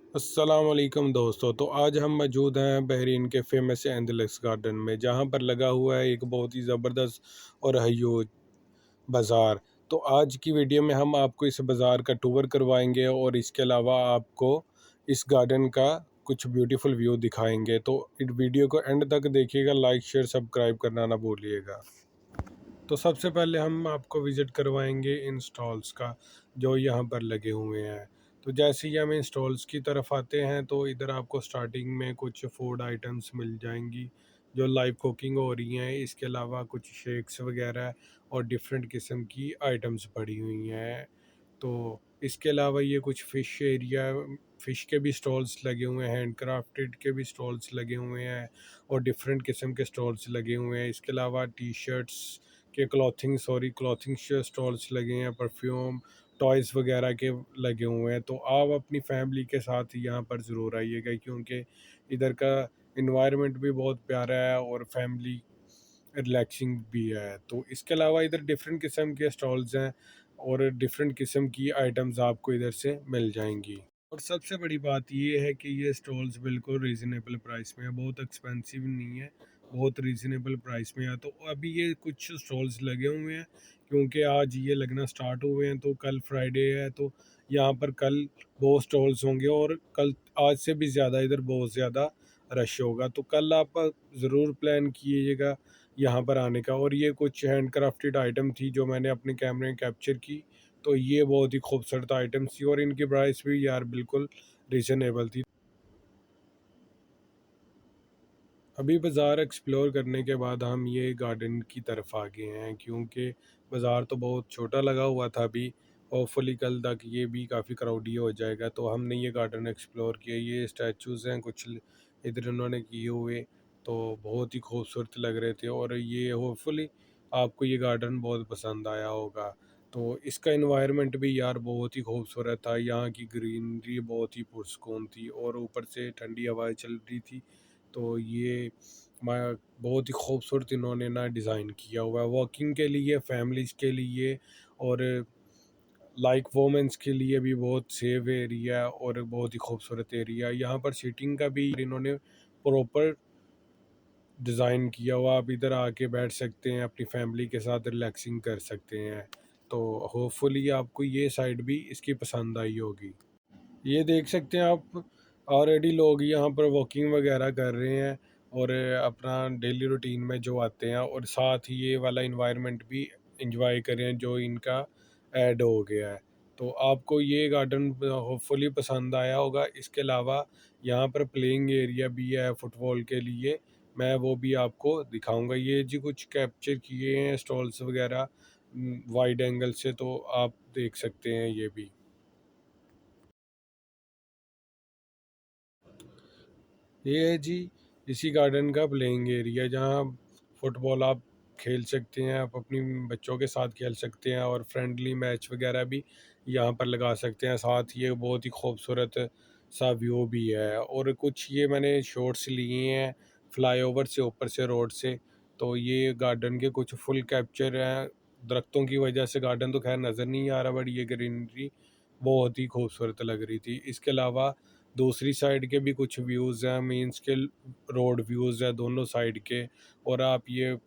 अस्सलाम वालेकुम दोस्तों। तो आज हम मौजूद हैं बहरीन के फेमस एंडलस गार्डन में, जहां पर लगा हुआ है एक बहुत ही ज़बरदस्त और हयूज बाज़ार। तो आज की वीडियो में हम आपको इस बाज़ार का टूर करवाएंगे और इसके अलावा आपको इस गार्डन का कुछ ब्यूटीफुल व्यू दिखाएंगे। तो इस वीडियो को एंड तक देखिएगा, लाइक शेयर सब्सक्राइब करना ना भूलिएगा। तो सबसे पहले हम आपको विज़िट करवाएंगे इन स्टॉल्स का जो यहाँ पर लगे हुए हैं। तो जैसे ही हम इन स्टॉल्स की तरफ आते हैं तो इधर आपको स्टार्टिंग में कुछ फूड आइटम्स मिल जाएंगी जो लाइव कुकिंग हो रही हैं। इसके अलावा कुछ शेक्स वगैरह और डिफरेंट किस्म की आइटम्स पड़ी हुई हैं। तो इसके अलावा ये कुछ फ़िश एरिया, फ़िश के भी स्टॉल्स लगे हुए हैं, हैंड क्राफ्टेड के भी स्टॉल्स लगे हुए हैं और डिफरेंट किस्म के स्टॉल्स लगे हुए हैं। इसके अलावा टी शर्ट्स के क्लॉथिंग स्टॉल्स लगे हैं, परफ्यूम टॉयज़ वगैरह के लगे हुए हैं। तो आप अपनी फैमिली के साथ यहाँ पर ज़रूर आइएगा, क्योंकि इधर का इन्वायरमेंट भी बहुत प्यारा है और फैमिली रिलैक्सिंग भी है। तो इसके अलावा इधर डिफरेंट किस्म के स्टॉल्स हैं और डिफरेंट किस्म की आइटम्स आपको इधर से मिल जाएंगी। और सबसे बड़ी बात ये है कि ये स्टॉल्स बिल्कुल रीज़नेबल प्राइस में है, बहुत एक्सपेंसिव नहीं है, बहुत रीज़नेबल प्राइस में है। तो अभी ये कुछ स्टॉल्स लगे हुए हैं क्योंकि आज ये लगना स्टार्ट हुए हैं, तो कल फ्राइडे है, तो यहाँ पर कल बहुत स्टॉल्स होंगे और कल आज से भी ज़्यादा इधर बहुत ज़्यादा रश होगा। तो कल आप ज़रूर प्लान कीजिएगा यहाँ पर आने का। और ये कुछ हैंड क्राफ्टेड आइटम थी जो मैंने अपने कैमरे में कैप्चर की। तो ये बहुत ही खूबसूरत आइटम्स थी और इनकी प्राइस भी यार बिल्कुल रीज़नेबल थी। अभी बाज़ार एक्सप्लोर करने के बाद हम ये गार्डन की तरफ आ गए हैं, क्योंकि बाज़ार तो बहुत छोटा लगा हुआ था अभी। होपफुली कल तक ये भी काफ़ी क्राउडी हो जाएगा। तो हमने ये गार्डन एक्सप्लोर किया। ये स्टैचूज़ हैं कुछ इधर उन्होंने किए हुए, तो बहुत ही खूबसूरत लग रहे थे। और ये होपफुली आपको ये गार्डन बहुत पसंद आया होगा। तो इसका इन्वायरमेंट भी यार बहुत ही खूबसूरत था, यहाँ की ग्रीनरी बहुत ही पुरस्कून थी और ऊपर से ठंडी हवाएं चल रही थी। तो ये मैं बहुत ही खूबसूरत इन्होंने ना डिज़ाइन किया हुआ है वॉकिंग के लिए, फैमिलीज़ के लिए और लाइक वोमेंस के लिए भी बहुत सेफ एरिया और बहुत ही खूबसूरत एरिया। यहाँ पर सीटिंग का भी इन्होंने प्रॉपर डिज़ाइन किया हुआ। आप इधर आके बैठ सकते हैं, अपनी फैमिली के साथ रिलैक्सिंग कर सकते हैं। तो होपफुली आपको ये साइड भी इसकी पसंद आई होगी। ये देख सकते हैं आप, ऑलरेडी लोग यहाँ पर वॉकिंग वगैरह कर रहे हैं और अपना डेली रूटीन में जो आते हैं और साथ ही ये वाला इन्वायरमेंट भी इंजॉय करें जो इनका ऐड हो गया है। तो आपको ये गार्डन होपफुली पसंद आया होगा। इसके अलावा यहाँ पर प्लेइंग एरिया भी है फुटबॉल के लिए, मैं वो भी आपको दिखाऊंगा। ये जी कुछ कैप्चर किए हैं स्टॉल्स वगैरह वाइड एंगल से, तो आप देख सकते हैं ये भी। ये है जी इसी गार्डन का प्लेइंग एरिया, जहाँ फुटबॉल आप खेल सकते हैं, आप अपनी बच्चों के साथ खेल सकते हैं और फ्रेंडली मैच वगैरह भी यहाँ पर लगा सकते हैं। साथ ये बहुत ही खूबसूरत सा व्यू भी है। और कुछ ये मैंने शॉट्स लिए हैं फ्लाईओवर से, ऊपर से रोड से। तो ये गार्डन के कुछ फुल कैप्चर हैं। दरख्तों की वजह से गार्डन तो खैर नज़र नहीं आ रहा, बट ये ग्रीनरी बहुत ही खूबसूरत लग रही थी। इसके अलावा दूसरी साइड के भी कुछ व्यूज़ हैं, मीन्स के रोड व्यूज़ है दोनों साइड के। और आप ये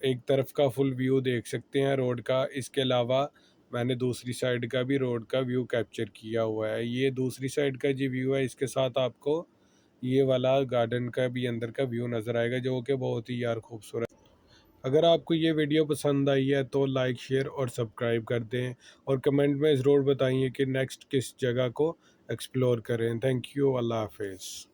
एक तरफ का फुल व्यू देख सकते हैं रोड का। इसके अलावा मैंने दूसरी साइड का भी रोड का व्यू कैप्चर किया हुआ है। ये दूसरी साइड का जो व्यू है, इसके साथ आपको ये वाला गार्डन का भी अंदर का व्यू नज़र आएगा, जो कि बहुत ही यार खूबसूरत। अगर आपको ये वीडियो पसंद आई है तो लाइक शेयर और सब्सक्राइब कर दें और कमेंट में ज़रूर बताइए कि नेक्स्ट किस जगह को एक्सप्लोर करें। थैंक यू, अल्लाह हाफिज़।